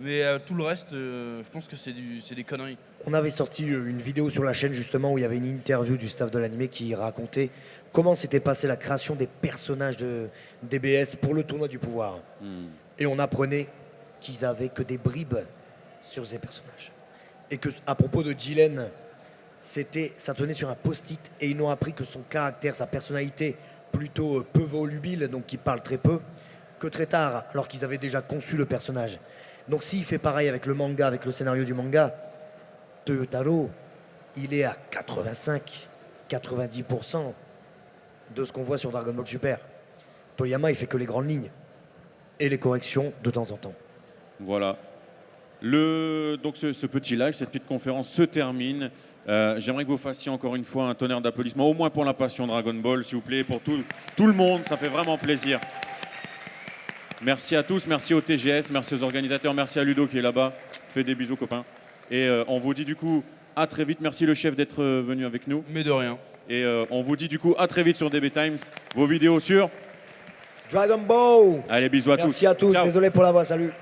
[SPEAKER 3] Mais tout le reste, je pense que c'est des conneries.
[SPEAKER 2] On avait sorti une vidéo sur la chaîne justement où il y avait une interview du staff de l'animé qui racontait comment s'était passée la création des personnages de DBS pour le tournoi du pouvoir. Et on apprenait qu'ils avaient que des bribes sur ces personnages. Et que à propos de Jiren, ça tenait sur un post-it et ils n'ont appris que son caractère, sa personnalité plutôt peu volubile, donc qui parle très peu, que très tard, alors qu'ils avaient déjà conçu le personnage. Donc s'il fait pareil avec le manga, avec le scénario du manga, Toyotaro, il est à 85-90% de ce qu'on voit sur Dragon Ball Super. Toriyama, il fait que les grandes lignes et les corrections de temps en temps.
[SPEAKER 1] Voilà. Donc ce petit live, cette petite conférence se termine. J'aimerais que vous fassiez encore une fois un tonnerre d'applaudissements, au moins pour la passion Dragon Ball, s'il vous plaît, pour tout le monde, ça fait vraiment plaisir. Merci à tous, merci au TGS, merci aux organisateurs, merci à Ludo qui est là-bas. Fais des bisous copains. Et on vous dit du coup à très vite. Merci le chef d'être venu avec nous.
[SPEAKER 3] Mais de rien.
[SPEAKER 1] Et on vous dit du coup à très vite sur DB Times. Vos vidéos sur
[SPEAKER 2] Dragon Ball.
[SPEAKER 1] Allez, bisous à tous.
[SPEAKER 2] Merci à tous,
[SPEAKER 1] Ciao.
[SPEAKER 2] désolé pour la voix, salut.